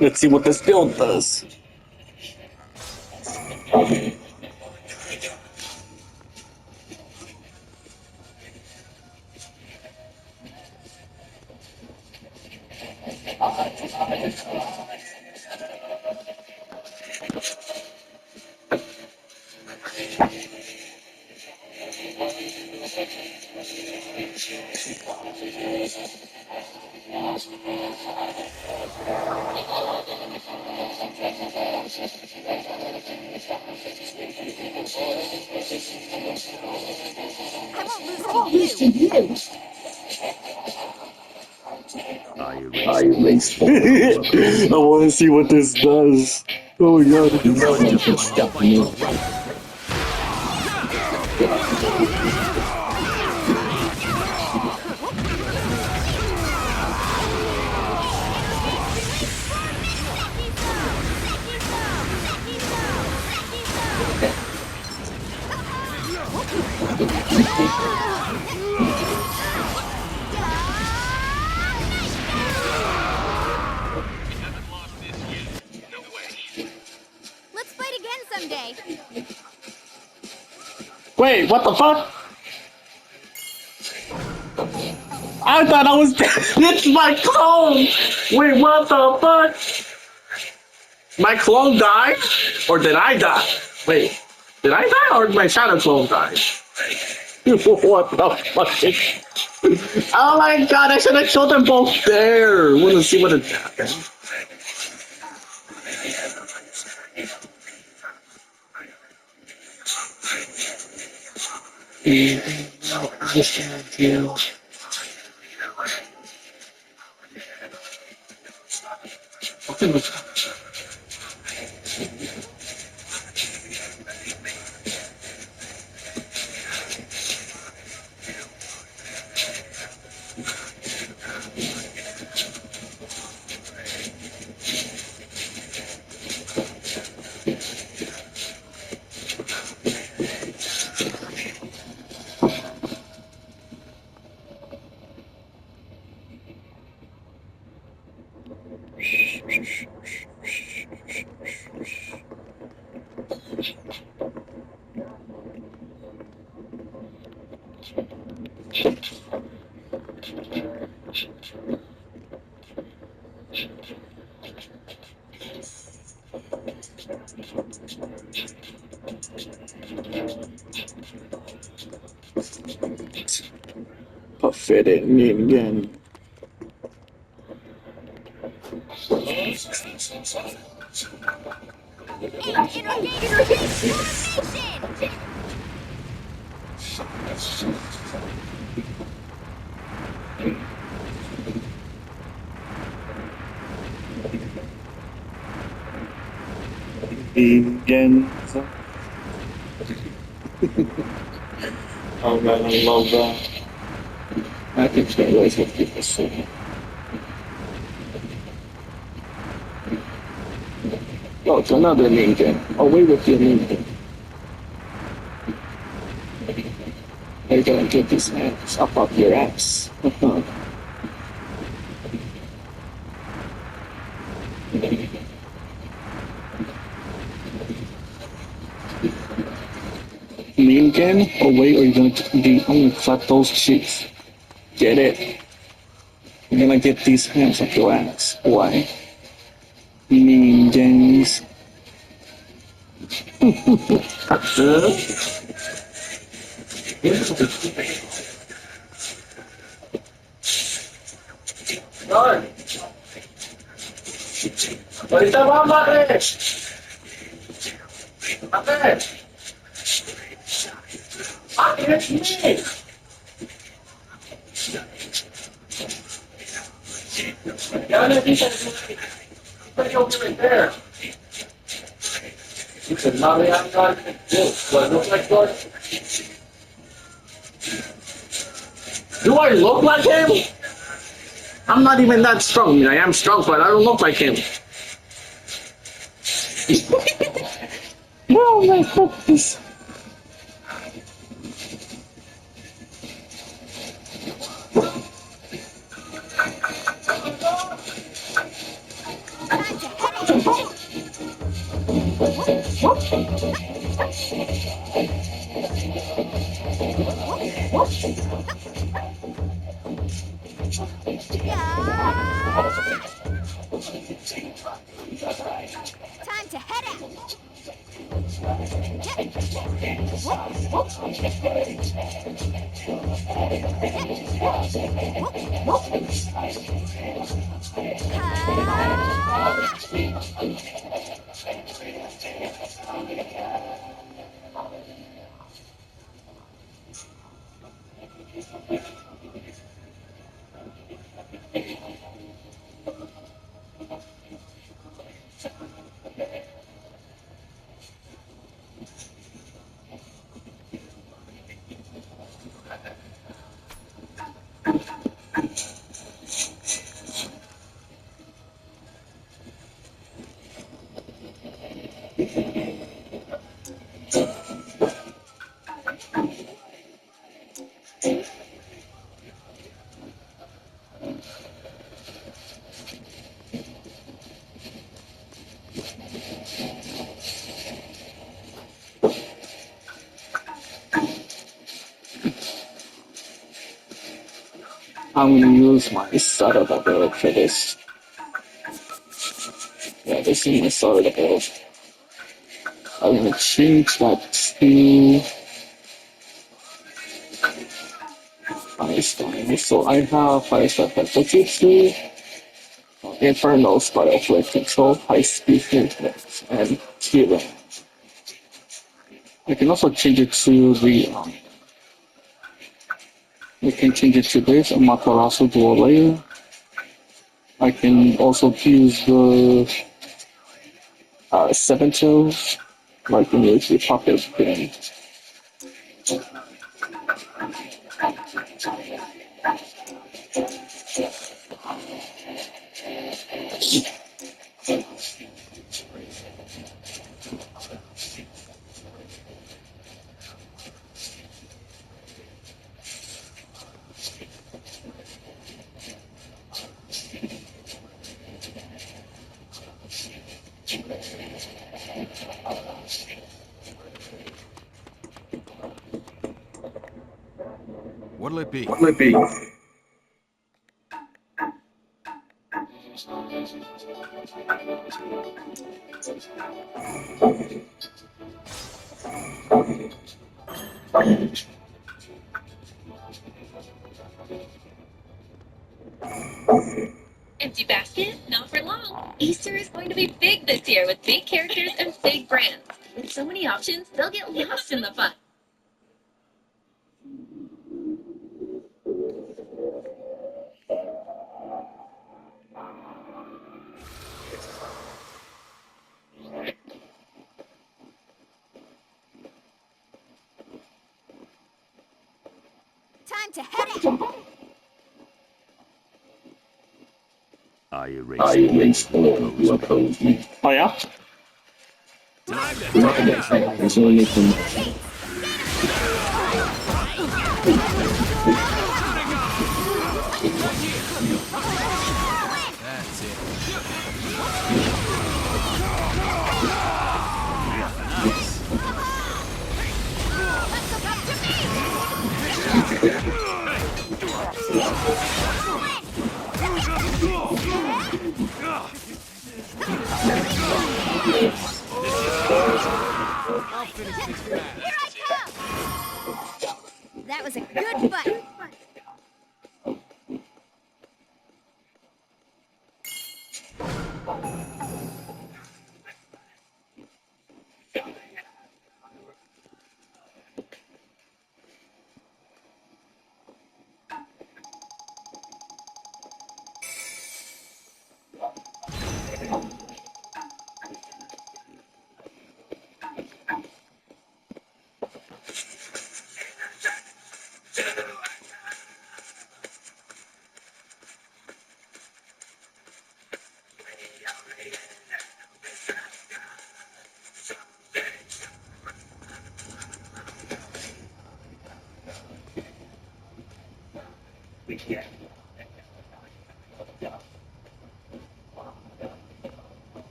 Let's see what this build does. I won't lose to you. I want to see what this does. Oh my god. You know you can stop me. Let's fight again someday. Wait, what the fuck? I thought I was dead. It's my clone! Wait, what the fuck? My clone died? Or did I die? Wait, did I die or did my shadow clone die? What the fuck? Oh my god, I should have killed them both there. Wanna see what it happened. I stand you. Fit it again. Vegans. Oh man, I love that. I think that was what people say. Oh, it's another ninja. Away with your ninja. Are you gonna get these hands up your ass? Ninja, away or you're gonna clap those cheeks. Get it? You're gonna get these hands up your ass. Why? Ninjas. Ahorita vamos, madre. Madre. Ah, it's me. Ya le dije, estoy over there. He said, Mommy, I'm not going to do it. Do I look like God? Do I look like him? I'm not even that strong. I mean, I am strong, but I don't look like him. Oh my goodness. Yeah! Time to head out. Yep. Whoop. Yep. Whoop. Ha! I'm gonna use my SSarda build for this. Yeah, this is my SSarda build. I'm gonna change that to Einstein. So I have Firestar Faculty, Inferno Spiral Flip Control, High Speed Movement, and Healing. I can also change it to the we can change it to this Amaterasu dual layer. I can also use the 7 tails, like in the pocket thing. What'll it be? What'll it be? Empty basket? Not for long. Easter is going to be big this year with big characters and big brands. With so many options, they'll get lost in the fun. Time to head out. I I erased erased all all your codes. Oh yeah? Time to Not take the back next thing. my There's only information. from That's it. I'll finish this fast. Here I come. That was a good fight.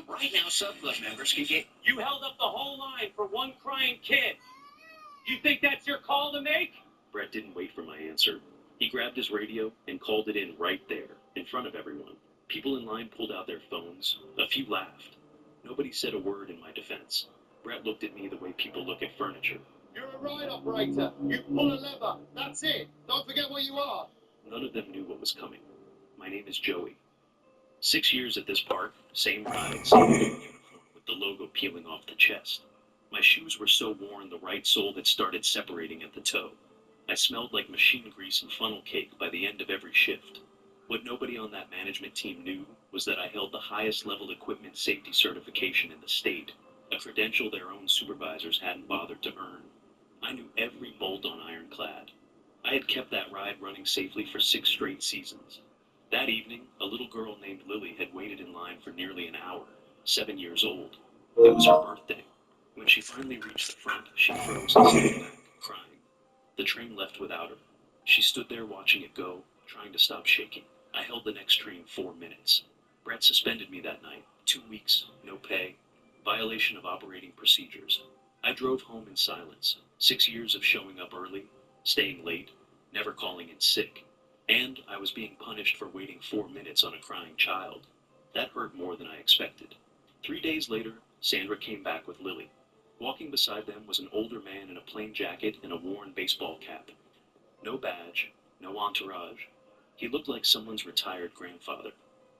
Right now, sub-club members can get... You held up the whole line for one crying kid. You think that's your call to make? Brett didn't wait for my answer. He grabbed his radio and called it in right there, in front of everyone. People in line pulled out their phones. A few laughed. Nobody said a word in my defense. Brett looked at me the way people look at furniture. You're a ride operator. You pull a lever. That's it. Don't forget what you are. None of them knew what was coming. My name is Joey. 6 years at this park, same ride, same uniform, with the logo peeling off the chest. My shoes were so worn the right sole had started separating at the toe. I smelled like machine grease and funnel cake by the end of every shift. What nobody on that management team knew was that I held the highest level equipment safety certification in the state, a credential their own supervisors hadn't bothered to earn. I knew every bolt on Ironclad. I had kept that ride running safely for 6 straight seasons. That evening, a little girl named Lily had waited in line for nearly an hour, 7 years old. It was her birthday. When she finally reached the front, she froze and sat back, crying. The train left without her. She stood there watching it go, trying to stop shaking. I held the next train 4 minutes. Brett suspended me that night. 2 weeks, no pay, violation of operating procedures. I drove home in silence. 6 years of showing up early, staying late, never calling in sick. And I was being punished for waiting 4 minutes on a crying child. That hurt more than I expected. 3 days later, Sandra came back with Lily. Walking beside them was an older man in a plain jacket and a worn baseball cap. No badge, no entourage. He looked like someone's retired grandfather.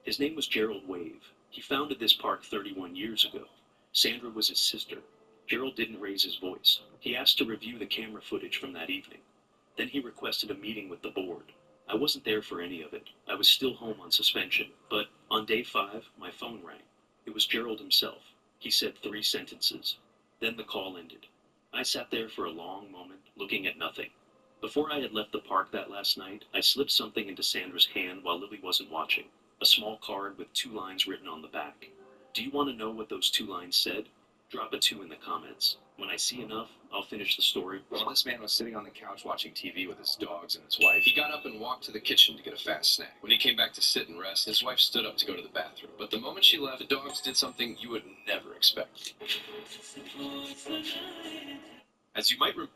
His name was Gerald Wave. He founded this park 31 years ago. Sandra was his sister. Gerald didn't raise his voice. He asked to review the camera footage from that evening. Then he requested a meeting with the board. I wasn't there for any of it. I was still home on suspension, but on day 5, my phone rang. It was Gerald himself. He said 3 sentences. Then the call ended. I sat there for a long moment, looking at nothing. Before I had left the park that last night, I slipped something into Sandra's hand while Lily wasn't watching. A small card with 2 lines written on the back. Do you want to know what those 2 lines said? Drop a 2 in the comments. When I see enough, I'll finish the story. Well, this man was sitting on the couch watching TV with his dogs and his wife. He got up and walked to the kitchen to get a fast snack. When he came back to sit and rest, his wife stood up to go to the bathroom. But the moment she left, the dogs did something you would never expect. As you might remember...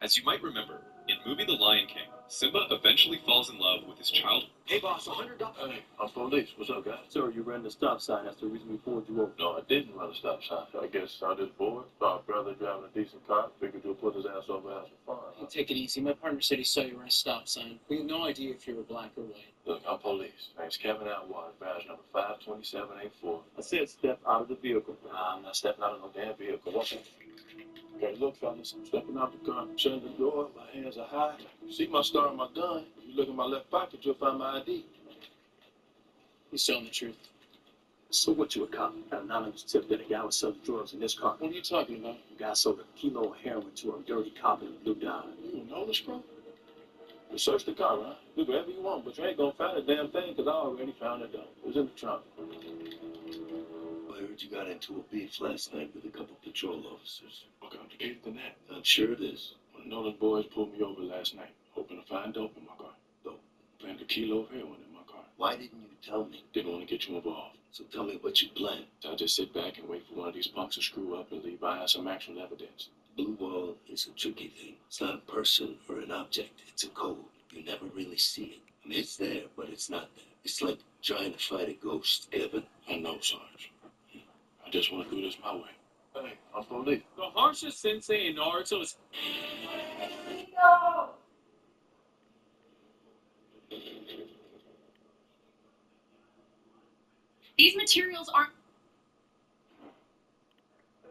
As you might remember, In movie The Lion King, Simba eventually falls in love with his child. Hey, boss, $100. Hey, I'm police. What's up, guys? Sir, you ran the stop sign. That's the reason we pulled you over. No, I didn't run a stop sign. I guess I just bored. Saw a brother driving a decent car. Figured you'll put his ass over as for fun. Hey, take it easy. My partner said he saw you run a stop sign. We had no idea if you were black or white. Look, I'm police. Name's Kevin Atwater, badge number 52784. I said step out of the vehicle. Nah, I'm not stepping out of no damn vehicle. What's up? Okay, look, fellas, I'm stepping out the car, shutting the door, my hands are high. You see my star on my gun? If you look in my left pocket, you'll find my ID. He's telling the truth. So what, you a cop? Got an anonymous tip that a guy was selling drugs in this car. What are you talking about? The guy sold a kilo of heroin to a dirty cop in a blue dime. You know this, bro? You search the car, huh? Do whatever you want, but you ain't gonna find a damn thing, because I already found it, though. It was in the trunk. I heard you got into a beef last night with a couple patrol officers. More complicated than that. I'm sure it is. One of Nolan's boys pulled me over last night, hoping to find dope in my car. Dope? Found a kilo of heroin in my car. Why didn't you tell me? Didn't want to get you involved. So tell me what you planned. I just sit back and wait for one of these punks to screw up and leave behind some actual evidence. Blue wall is a tricky thing. It's not a person or an object. It's a code. You never really see it. I mean, it's there, but it's not there. It's like trying to fight a ghost, Kevin. I know, Sarge. I just want to do this my way. Hey, I'm police. The harshest sensei in Naruto is... These materials aren't...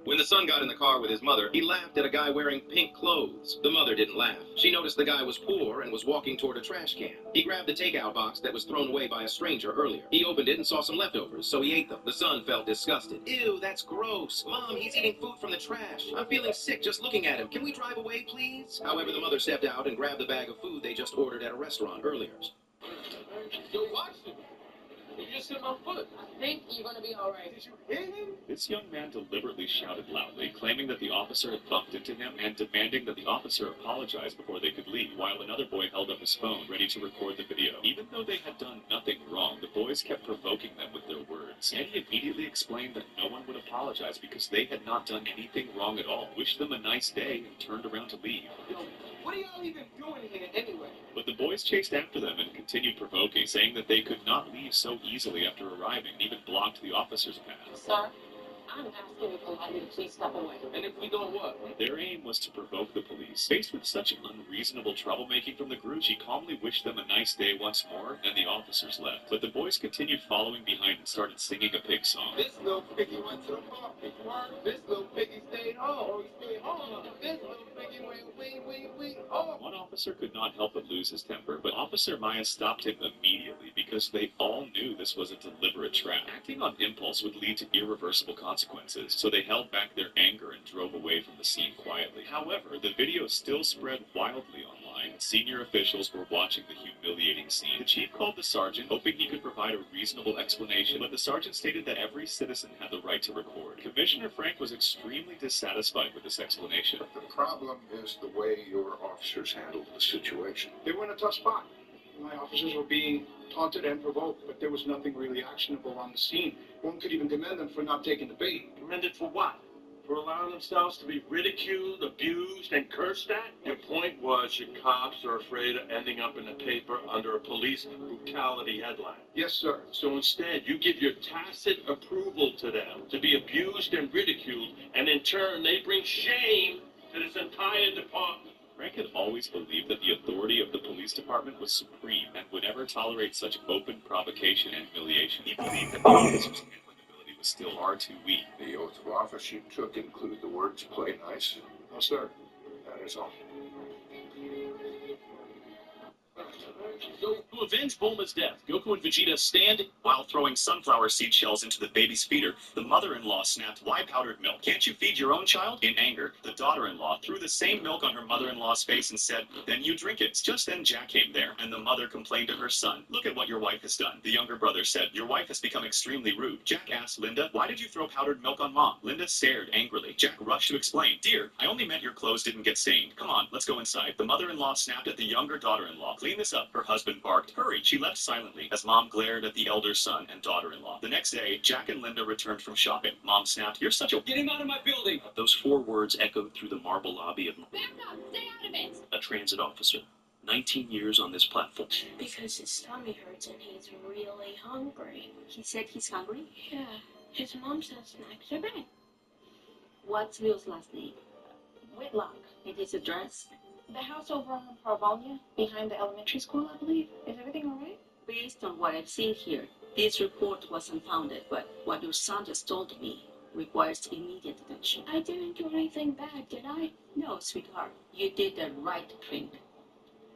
When the son got in the car with his mother, he laughed at a guy wearing pink clothes. The mother didn't laugh. She noticed the guy was poor and was walking toward a trash can. He grabbed the takeout box that was thrown away by a stranger earlier. He opened it and saw some leftovers, so he ate them. The son felt disgusted. Ew, that's gross. Mom, he's eating food from the trash. I'm feeling sick just looking at him. Can we drive away, please? However, the mother stepped out and grabbed the bag of food they just ordered at a restaurant earlier. Yo, watch it. You just hit my foot. I think you're gonna be alright. Did you hit him? This young man deliberately shouted loudly, claiming that the officer had bumped into him and demanding that the officer apologize before they could leave, while another boy held up his phone ready to record the video. Even though they had done nothing wrong, the boys kept provoking them with their words. And he immediately explained that no one would apologize because they had not done anything wrong at all, wished them a nice day, and turned around to leave. Yo, what are y'all even doing here anyway? But the boys chased after them and continued provoking, saying that they could not leave so easily after arriving, and even blocked the officer's path. Sir, I'm asking you politely to please step away. And if we don't what? Their aim was to provoke the police. Faced with such unreasonable troublemaking from the group, she calmly wished them a nice day once more, and the officers left. But the boys continued following behind and started singing a pig song. This little piggy went to the park. This little piggy stayed home. Oh, he stayed home. This little piggy went wee home. One officer could not help but lose his temper, but Officer Maya stopped him immediately because they all knew this was a deliberate trap. Acting on impulse would lead to irreversible consequences, so they held back their anger and drove away from the scene quietly. However, the video still spread wildly online, and senior officials were watching the humiliating scene. The chief called the sergeant, hoping he could provide a reasonable explanation, but the sergeant stated that every citizen had the right to record. Commissioner Frank was extremely dissatisfied with this explanation. The problem is the way your officers handled the situation. They were in a tough spot. My officers were being taunted and provoked, but there was nothing really actionable on the scene. One could even commend them for not taking the bait. Commended for what? For allowing themselves to be ridiculed, abused, and cursed at? Your point was your cops are afraid of ending up in the paper under a police brutality headline. Yes, sir. So instead, you give your tacit approval to them to be abused and ridiculed, and in turn, they bring shame to this entire department. Frank had always believed that the authority of the police department was supreme and would never tolerate such open provocation and humiliation. He believed that the officer's handling ability was still far too weak. The oath of office you took included the words "play nice." No, sir. That is all. So, to avenge Bulma's death, Goku and Vegeta stand while throwing sunflower seed shells into the baby's feeder. The mother-in-law snapped, "Why powdered milk? Can't you feed your own child?" In anger, the daughter-in-law threw the same milk on her mother-in-law's face and said, "Then you drink it." Just then Jack came there, and the mother complained to her son, "Look at what your wife has done." The younger brother said, "Your wife has become extremely rude." Jack asked Linda, "Why did you throw powdered milk on Mom?" Linda stared angrily. Jack rushed to explain, "Dear, I only meant your clothes didn't get stained. Come on, let's go inside." The mother-in-law snapped at the younger daughter-in-law, "Clean this up." Her husband barked, barked, "Hurry!" She left silently as Mom glared at the elder son and daughter-in-law. The next day, Jack and Linda returned from shopping. Mom snapped, "You're such a—" Get him out of my building! Those 4 words echoed through the marble lobby of Back up! Stay out of it! a transit officer. 19 years on this platform. Because his tummy hurts and he's really hungry. He said he's hungry? Yeah, his mom said snacks are bad. What's Will's last name? Whitlock. And his address? The house over on Parvania, behind the elementary school, I believe. Is everything all right? Based on what I've seen here, this report was unfounded, but what your son just told me requires immediate attention. I didn't do anything bad, did I? No, sweetheart. You did the right thing.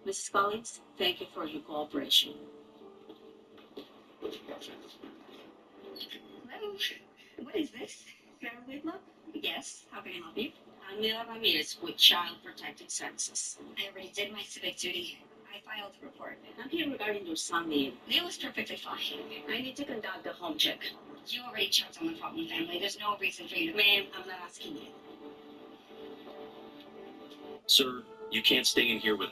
Mrs. Collins, thank you for your cooperation. Hello. What is this? Sarah Whitlock? Yes, how can I help you? I'm Mila Ramirez with Child Protective Services. I already did my civic duty. I filed the report. I'm here regarding your son, Neil. Neil was perfectly fine. I need to conduct a home check. You already checked on the problem family. There's no reason for you to... Ma'am, I'm not asking you. Sir, you can't stay in here with...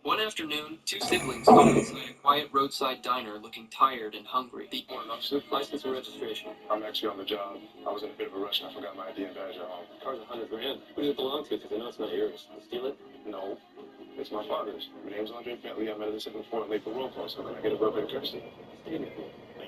One afternoon, 2 siblings stood inside a quiet roadside diner looking tired and hungry. The officer, license and registration. I'm actually on the job. I was in a bit of a rush and I forgot my ID and badge at home. The car's $100 grand. Who does it belong to? Because I know it's not yours. You steal it? No. It's my father's. My name's Andre Bentley. I met at the 7th floor and late for roll call, so can I get a verbal courtesy? A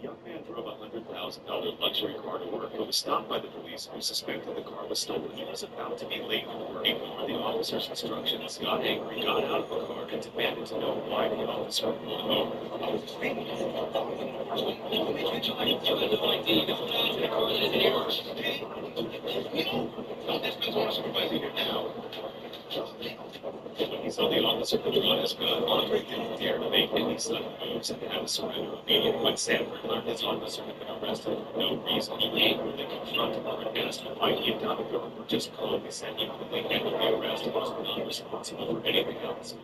young man drove a $100,000 luxury car to work, but was stopped by the police who suspected the car was stolen. He was about to be late for work. Ignored the officer's instructions, got angry, got out of the car, and demanded to know why the officer pulled him over. When he saw the officer who drawn his gun, Andre didn't dare to make any sudden moves and had to surrender immediately. When Sanford learned his officer had been arrested for no reason, he angrily confronted her and asked her why he had done it, or just calmly said he quickly ended the arrest and was not responsible for anything else.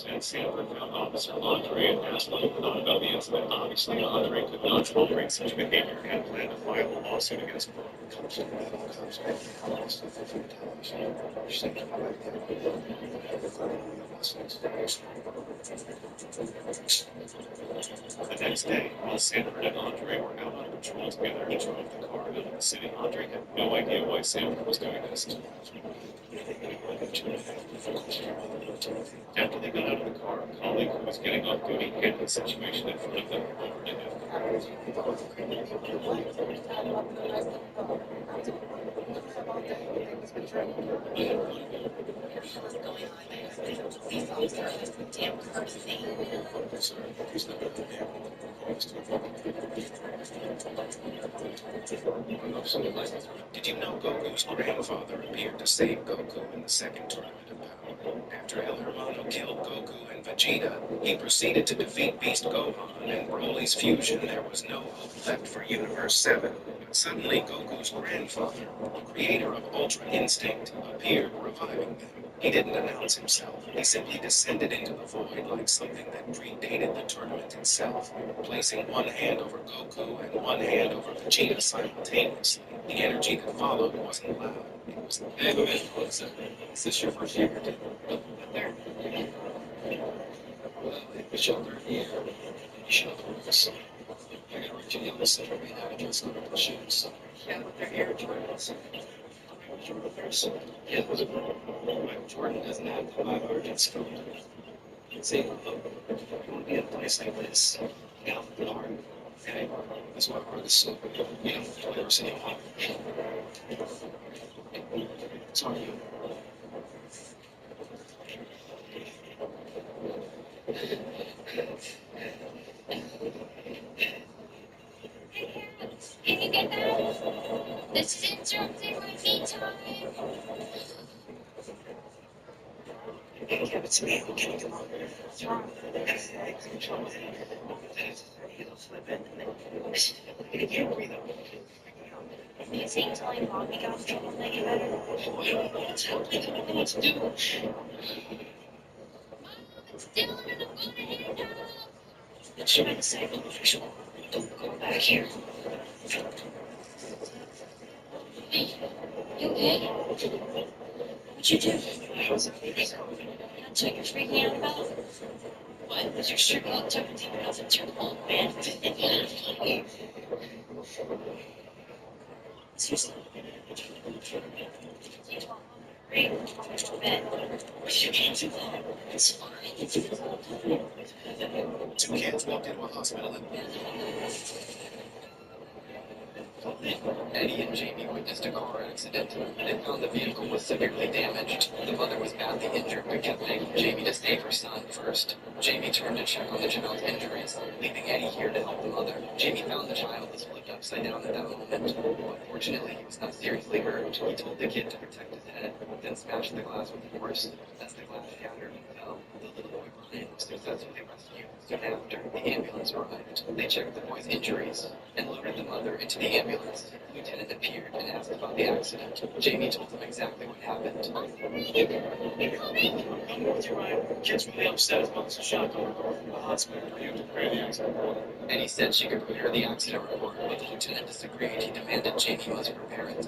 And Sanford found Officer Andre and asked what he thought about the incident. Obviously, Andre could not tolerate such behavior and planned to file a lawsuit against him. The next day, while Sanford and Andre were out on patrol together, he drove the car out of the city. Andre had no idea why Sanford was doing this. After they got out of the car, a colleague who was getting off duty handed the situation in front of them over to him. Did you know Goku's grandfather appeared to save Goku in the second tournament of power? After El Hermano killed Goku and Vegeta, he proceeded to defeat Beast Gohan, and Broly's fusion, there was no hope left for Universe 7. But suddenly, Goku's grandfather, the creator of Ultra Instinct, appeared, reviving them. He didn't announce himself. He simply descended into the void like something that predated the tournament itself, placing one hand over Goku and one hand over Vegeta simultaneously. The energy that followed wasn't loud. It was the Is this your first year? There. Well, it was your third year. You should have told us. I got originally on the side of me having just on the shoes. Yeah, with their air drills. Yeah, Michael Jordan doesn't have the 5 origins film. See, look, you want to be in a place like this, you know, the art. Okay? That's why art is so good. You know, I've never seen it all. It's on you. Can you get that? This is interrupting my me time. Give it to me. Can you come on? What's wrong? I'm trouble. It'll slip in and then you can't breathe out. Do you think telling Mommy got in trouble make it better? I don't know what's happening. I don't know what to do. It's trying to say official. Don't go back here. Hey, you okay? What'd you do? I was afraid. That's what you're freaking out about? What? Was your shirt all tucked deep enough into your clothes, man? Seriously. You told Mom to hurry. I'll go to bed. You can't do that. It's fine. It's all done. Two kids walked into a hospital and Eddie and Jamie witnessed a car accident. They found the vehicle was severely damaged. The mother was badly injured but kept begging Jamie to save her son first. Jamie turned to check on the child's injuries, leaving Eddie here to help the mother. Jamie found the child was flipped upside down at that moment. Unfortunately, he was not seriously hurt. He told the kid to protect his head, then smashed the glass with force. As the glass shattered and fell, the little boy Brian was successfully rescued. Soon after, the ambulance arrived. They checked the boy's injuries and loaded the mother into the ambulance. The lieutenant appeared and asked about the accident. Jamie told him exactly what happened. I'm with you, Ryan. Kid's really upset. His mom's in shock over going from the hospital. You have to prepare the accident report. Eddie said she could prepare the accident report, but the lieutenant disagreed. He demanded Jamie must prepare it.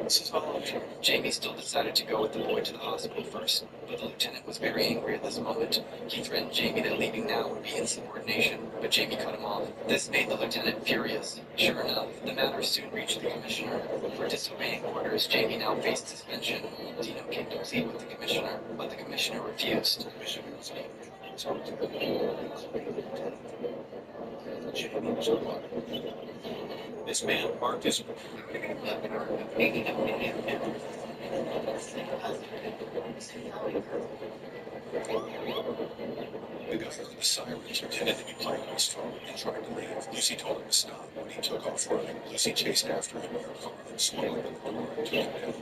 This is all on me. Jamie still decided to go with the boy to the hospital first, but the lieutenant was very angry at this moment. He threatened Jamie that leaving now would be insubordination, but Jamie cut him off. This made the lieutenant furious. Sure enough, the matter soon reached the commissioner. For disobeying orders, Jamie now faced suspension. Dino came to plead with the commissioner, but the commissioner refused. This man parked his. The guy heard the sirens, pretended to be playing on his phone, and tried to leave. Lucy told him to stop. When he took off running, Lucy chased after him in her car and swung open the door and took him down.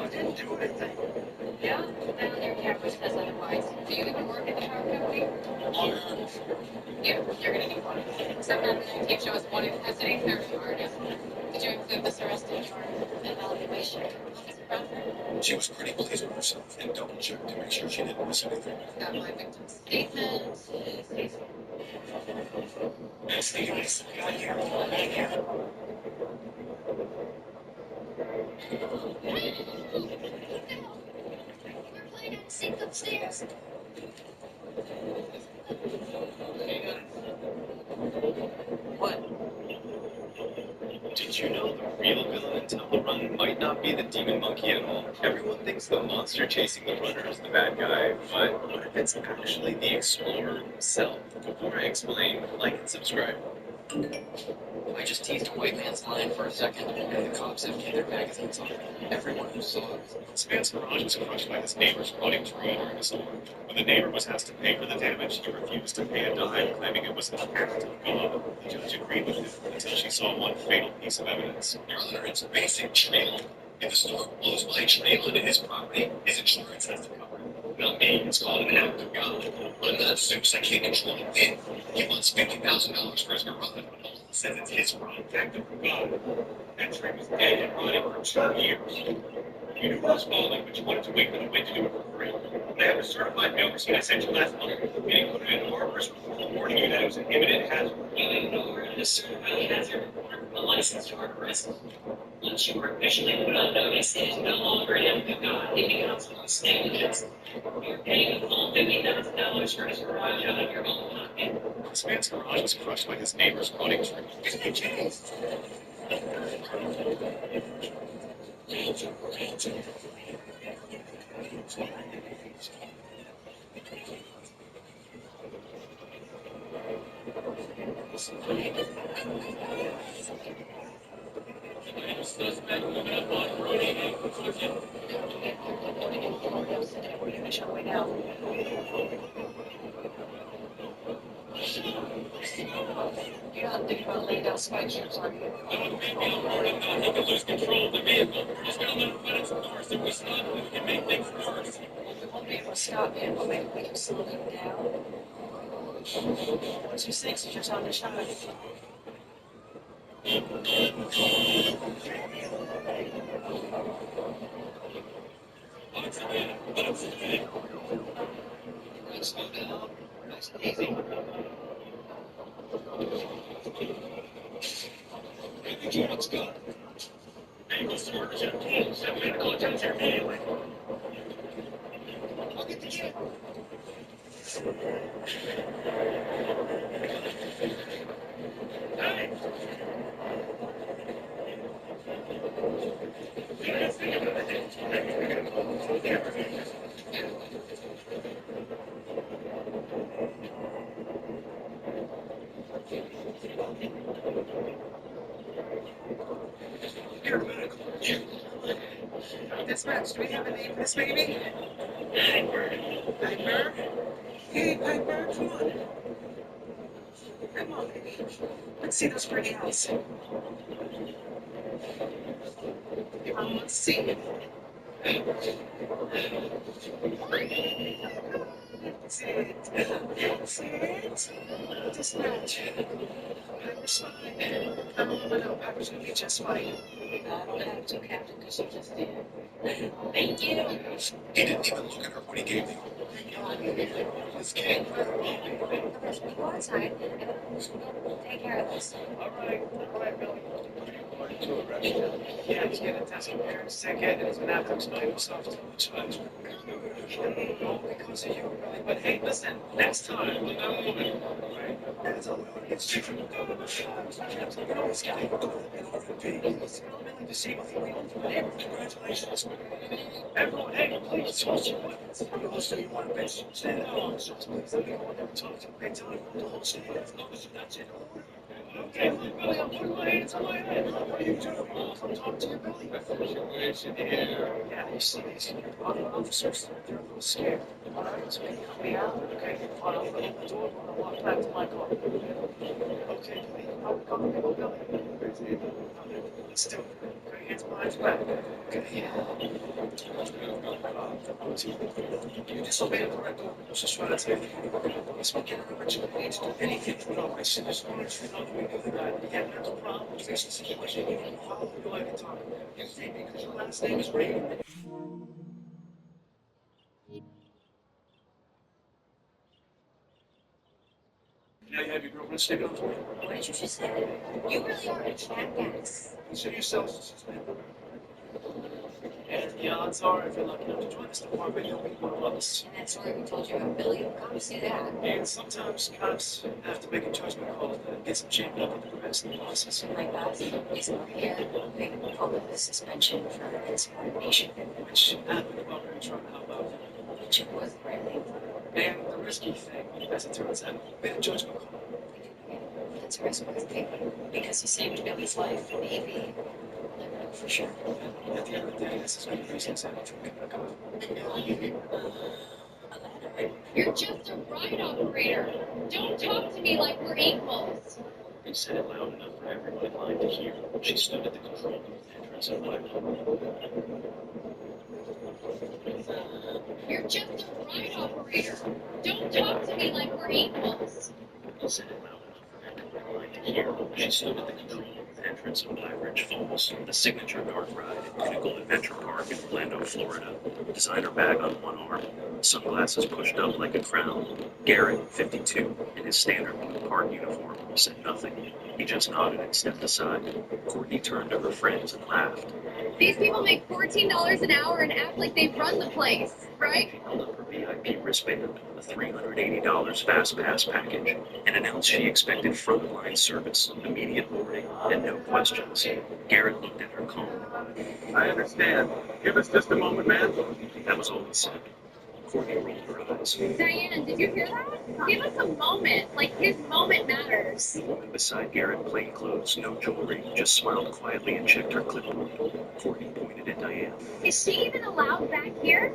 I didn't do anything. Yeah, and on your camera says otherwise. Do you even work at the power company? Yeah, you're gonna need one. Except that the tape show us one in custody, 30 artists. Did you include this arrest in your evaluation? Officer Bradford? She was pretty pleased with herself and double-checked to make sure she didn't miss anything. Got my victim's statement. Anyways, got here. We're playing hide and seek upstairs. What? Did you know the real villain in Temple Run might not be the demon monkey at all? Everyone thinks the monster chasing the runner is the bad guy, but what if it's actually the explorer himself? Before I explain, like and subscribe. I just teased a white man's line for a second, and the cops emptied their magazines on me. Everyone who saw it. This man's garage was crushed by his neighbor's running tree during a storm. When the neighbor was asked to pay for the damage, he refused to pay a dime, claiming it was an act of God. The judge agreed with him until she saw one fatal piece of evidence. Your Honor, it's a basic trail. If a storm blows my trail into his property, his insurance has to cover it. Not me, it's called an act of God. I'm not Zeus, I can't control the wind. He wants $50,000 for his garage, but all says it's his wrong. Act of God. That tree was dead and rotting for 2 years. You knew it was falling, but you wanted to wait for the wind to do it for free. I have a certified mail receipt I sent you last month. You didn't put it in Harper's report warning you that it was an imminent hazard. You ignored a certified hazard report from a licensed arborist. Once you were officially put on notice, it is no longer an act of God. It becomes gross negligence. You're paying a full $50,000 for his garage out of your own pocket. This man's garage was crushed by his neighbor's running tree. Isn't it changed? Suspect moving up on Brody and conclusion. You're not thinking about laying down spike strips, are you? Don't make me alert and not he could lose control of the vehicle. We're just gonna let him run its course. If we stop him, we can make things worse. We won't be able to stop him, but maybe we can slow him down. Once you six, it's your time to shine. Slow down. Nice and easy. Maybe Jared's got it. Medical service at team. Send medical attention immediately. I'll get the kid. Hey! You just think about it. Here, medical. Dispatch, do we have a name for this baby? Piper. Piper? Hey, Piper, come on. Come on, baby. Let's see those pretty eyes. Let's see. That's it. That's it. Dispatch. Piper's fine. No, Piper's gonna be just fine. I don't have to, Captain, because you just did. Thank you. He didn't even look at her when he gave the order. This kid. Okay, go outside and take care of this. All right, Billy. Yeah, he's getting a test from parents' ticket, and he's gonna have to explain himself to the judge. All because of you, Billy. But hey, listen, next time, when I'm moving, right? That's all we want to get straight from the government. You know this guy, an RFP. He's developmentally disabled. He owns the neighborhood. Congratulations. Everyone, hey, please, hold your weapons. You also, you want a bitch? Stand out, officers, please. Let me go in there and talk to him. Hey, tell him to hold stand. Officer, that's it. Okay, look, Billy, I'm putting my hands on my head. What are you doing? Come talk to your Billy. A situation here. Yeah, you see these officers, they're a little scared. All right, so can you help me out? Okay, fine, I'll open the door, I'm gonna walk back to my car. Okay, Billy, how we comfortable, Billy? Let's do it. Okay, hands behind your back. Okay. You disobeyed the correct order. I was just trying to tell you that you were going to speak in a you need to do anything for no reason. I just wanted you to know that we knew the guy. He had mental problems. There's a situation you need to follow. You like to talk. You see, because your last name is Ray. Now you have your girlfriend sticking up for you. What did you just say? You really are a jackass. Consider yourself suspended. And the odds are, if you're lucky enough to join this department, you'll be one of us. And that story we told you about Billy, cops do that. And sometimes cops have to make a judgment call that gets them jammed up in the rest of the process. My boss is over here. They called it the suspension for insubordination. Which happened while we were trying to help out. Which it was the right thing. And the risky thing, as it turns out, made a judgment call. That's a risk worth taking. Because you saved Billy's life, maybe. We'll never know for sure. At the end of the day, this is one of the reasons I don't get back off. You're just a ride operator. Don't talk to me like we're equals. He said it loud enough for everyone in line to hear. She stood at the control booth entrance and wiped. You're just a ride operator. Don't talk to me like we're equals. He said it loud enough for everyone in line to hear. She stood at the control booth entrance of Black Ridge Falls, the signature dark ride at Pinnacle Adventure Park in Orlando, Florida. Designer bag on one arm, sunglasses pushed up like a crown. Garrett, 52, in his standard blue park uniform, said nothing. He just nodded and stepped aside. Courtney turned to her friends and laughed. These people make $14 an hour and act like they run the place, right? She held up her VIP wristband, a $380 fast pass package, and announced she expected frontline service, immediate boarding, and no questions. Garrett looked at her calmly. I understand. Give us just a moment, man. That was all he said. Courtney rolled her eyes. Diane, did you hear that? Give us a moment. Like, his moment matters. The woman beside Garrett, plain clothes, no jewelry, just smiled quietly and checked her clipboard. Courtney pointed at Diane. Is she even allowed back here?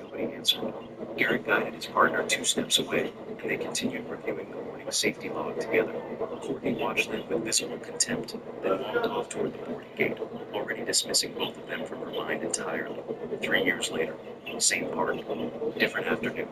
Nobody answered. Garrett guided his partner 2 steps away, and they continued reviewing the morning safety log together. Courtney watched them with visible contempt, then walked off toward the boarding gate, already dismissing both of them from her mind entirely. 3 years later, same park, different afternoon.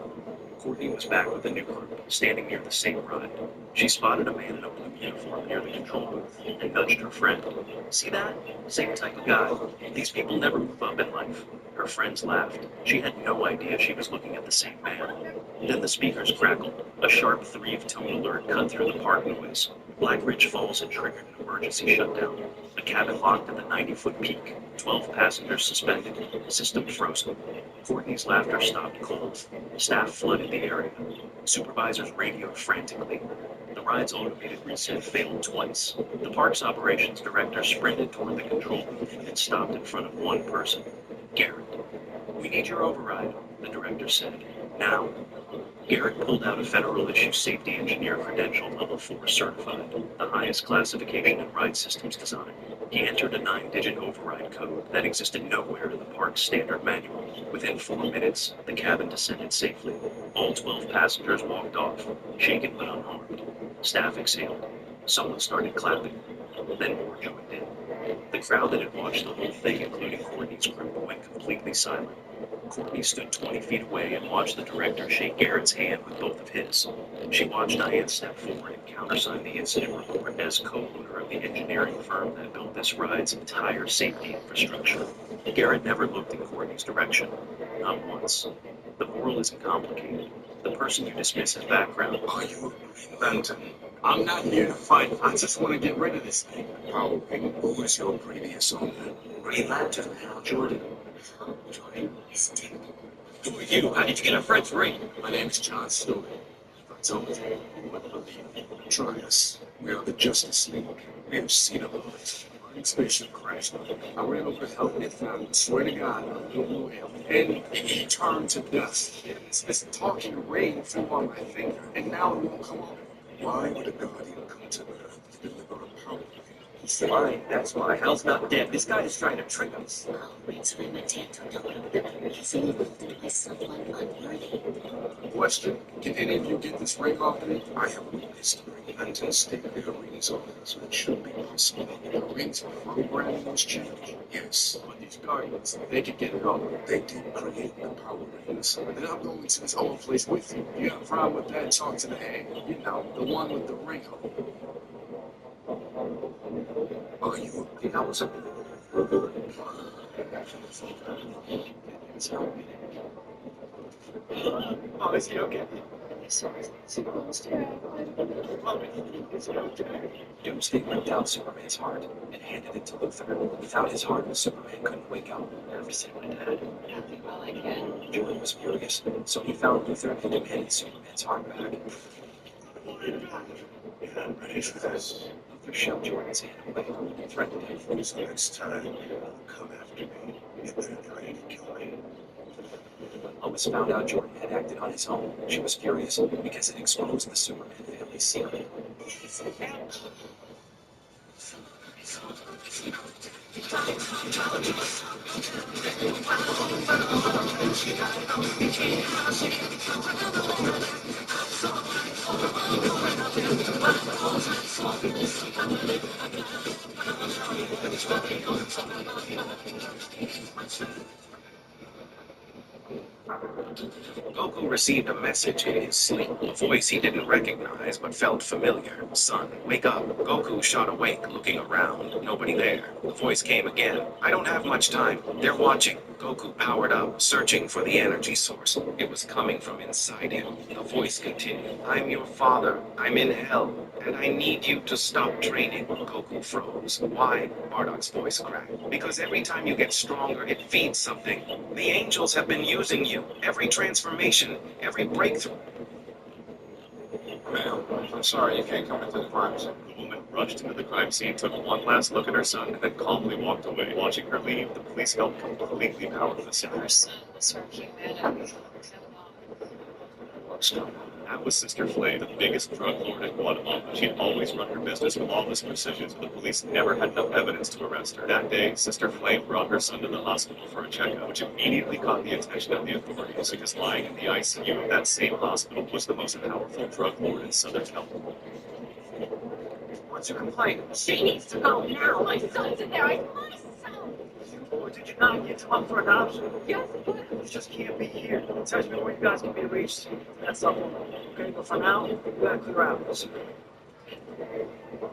Courtney was back with a new group. standing near the same ride. She spotted a man in a blue uniform near the control booth and nudged her friend. See that? Same type of guy. These people never move up in life. Her friends laughed. She had no idea she was looking at the same man. Then the speakers crackled. A sharp 3-tone alert cut through the park noise. Black Ridge Falls had triggered an emergency shutdown. The cabin locked at the 90-foot peak. 12 passengers suspended. System frozen. Courtney's laughter stopped cold. Staff flooded the area. Supervisors radioed frantically. The ride's automated reset failed twice. The park's operations director sprinted toward the control booth and stopped in front of one person. Garrett. We need your override, the director said. Now. Garrett pulled out a federal issue safety engineer credential level 4 certified, the highest classification in ride systems design. He entered a 9-digit override code that existed nowhere in the park's standard manual. Within 4 minutes, the cabin descended safely. All 12 passengers walked off, shaken but unharmed. Staff exhaled. Someone started clapping. Then more joined in. The crowd that had watched the whole thing, including Courtney's group, went completely silent. Courtney stood 20 feet away and watched the director shake Garrett's hand with both of his. She watched Diane step forward and countersign the incident report as co-owner of the engineering firm that built this ride's entire safety infrastructure. Garrett never looked in Courtney's direction. Not once. The moral isn't complicated. The person you dismiss as background. Are you a Green Lantern? I'm not here to fight. I just want to get rid of this thing. Power Ring, who was your previous owner? Green Lantern, Hal Jordan. Jordan? Who are you? How did you get a Fred's ring? My name's John Stewart. If I told you, you wouldn't believe me. Try us. We are the Justice League. We have seen a lot. My spaceship crashed. I ran over to help it found. Swear to God, I'm doing well. And he turned to dust. And this talking ring flew on my finger. And now it won't come off. Why would a Guardian come to Earth to deliver a power ring? He's lying. That's why. Hal's not dead. This guy is trying to trick us. Well, rings are in my tank to know that easily lifted by someone unworthy. Question: can any of you get this ring off me? I have witnessed Green Lantern stick their rings on, so it should be possible. The rings programming was changed. Yes, but these Guardians, they could get it off. They did create the power rings. And I'm going to this old place with you. You got a problem with that? Talk to the head. You know, the one with the ring on. Are you? I was a... Oh, is he okay? Doomsday ripped out Superman's heart and handed it to Luthor. Without his heart, Superman couldn't wake up. Never seen my dad. Well, I can. Jordan was furious, so he found Luthor and handed Superman's heart back. I'm ready for this. Luthor shoved Jordan's hand away and threatened him. So next time, come after me. You better be ready to kill me. Lois found out Jordan had acted on his own. She was furious because it exposed the Superman family secret. Goku received a message in his sleep, a voice he didn't recognize but felt familiar. Son, wake up. Goku shot awake, looking around. Nobody there. The voice came again. I don't have much time. They're watching. Goku powered up, searching for the energy source. It was coming from inside him. The voice continued. I'm your father. I'm in hell. And I need you to stop training. Goku froze. Why? Bardock's voice cracked. Because every time you get stronger, it feeds something. The angels have been using you. Every transformation, every breakthrough. Ma'am, I'm sorry you can't come into the crime scene. The woman rushed into the crime scene, took one last look at her son, and then calmly walked away. Watching her leave, the police felt completely powerless. Her son was working mad at me. What's going on? That was Sister Flay, the biggest drug lord in Guatemala. She'd always run her business with all this precision, so the police never had enough evidence to arrest her. That day, Sister Flay brought her son to the hospital for a checkup, which immediately caught the attention of the authorities because lying in the ICU of that same hospital was the most powerful drug lord in Southern California. What's your complaint? She needs to go now. My son's in there. I my son. What did you Can I get him up for adoption? Yes, but he just can't be here. Text me where you guys can be reached. That's up. Okay, but for now, you gotta clear out.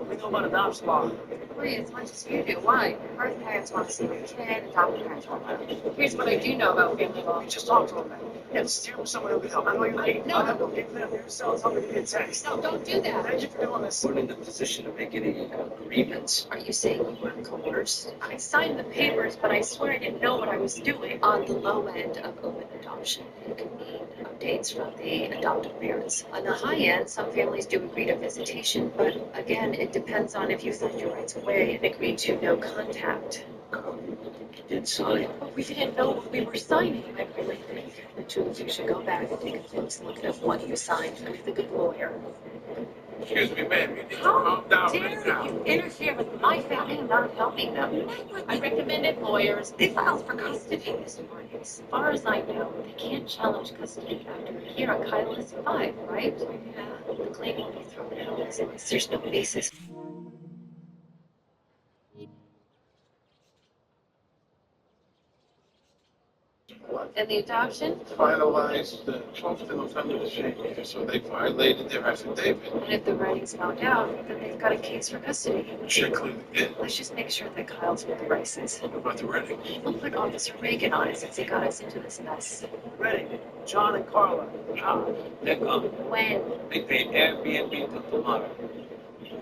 We know about adoption law. Agree as much as you do. Why? Birth parents want to see their kid, adopted parents want to. Here's what I do know about family law. You just talk to him, man. Yeah, steer with someone who can help. I know you're late. No. I have to get them here, so tell me to get a text. No, don't do that. Thank you for doing this. We're in the position to make any agreements. Are you saying you were coerced? I signed the papers, but I swear I didn't know what I was doing. On the low end of open adoption, you can need updates from the adoptive parents. On the high end, some families do agree to visitation, but again, it depends on if you signed your rights away and agreed to no contact. You did sign. But we didn't know what we were signing. I really think the two of you should go back and take a close look at what you signed with a good lawyer. Excuse me, ma'am. You need to How calm down dare right now. you interfere with my family and not helping them? I recommended lawyers. They filed for custody this morning. As far as I know, they can't challenge custody after a year. Kyle is 5, right? Yeah. The claim will be thrown out as long as there's no basis. And the adoption? Finalized the 12th of November the same year, so they violated their affidavit. And if the writing's found out, then they've got a case for custody. She clearly did. Let's just make sure that Kyle's with the races. What about the wedding? We'll put Officer Reagan on it since he got us into this mess. Ready? John and Carla. They're coming. When? They paid Airbnb till tomorrow.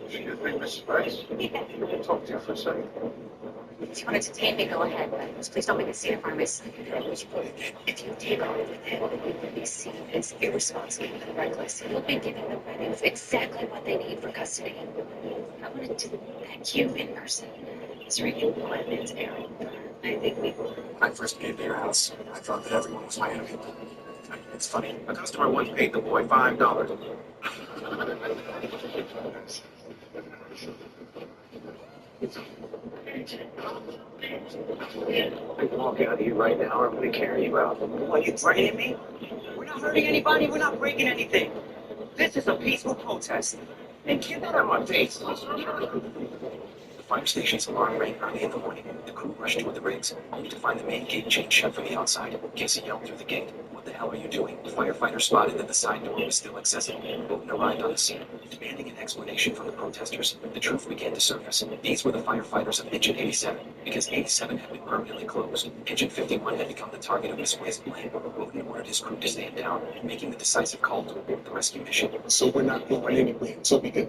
Excuse me, Mrs. Price. Yeah. Can I talk to you for a second? If you want to detain me, go ahead, but just please don't make a scene in front of my son. If you take off with him, you will be seen as irresponsible and reckless. You'll be giving the Reddings exactly what they need for custody. I wanted to thank you in person. Ms. Reagan, my man's errand. I think we will. When I first came to your house, I thought that everyone was my enemy. It's funny. A customer once paid the boy $5. I can walk out of here right now or I'm going to carry you out. Are you threatening me? We're not hurting anybody. We're not breaking anything. This is a peaceful protest. And get that out of my face. The fire station's alarm rang early in the morning. The crew rushed toward the rigs, only to find the main gate chained shut from the outside. Casey yelled through the gate, "What the hell are you doing?" The firefighter spotted that the side door was still accessible. Bowden arrived on the scene, demanding an explanation from the protesters. The truth began to surface. These were the firefighters of Engine 87, because 87 had been permanently closed. Engine 51 had become the target of Miss Way's blame. Bowden ordered his crew to stand down, making the decisive call to abort the rescue mission. So we're not going anywhere until we get...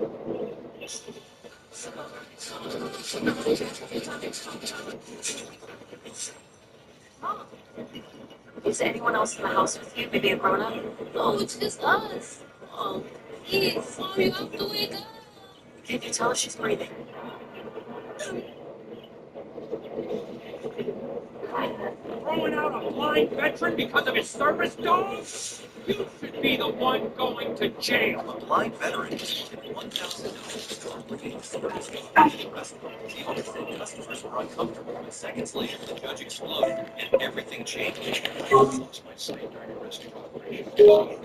Is anyone else in the house with you? Maybe a grown-up? No, it's just us. Oh, please, sorry, I have to wake up. Can you tell if she's breathing? Throwing out a blind veteran because of his service dog? You should be the one going to jail. A blind veteran? $1,000 for bringing authorities to the arrest. The owner said customers were uncomfortable. Seconds later, the judge exploded, and everything changed. I lost my sight during a rescue operation.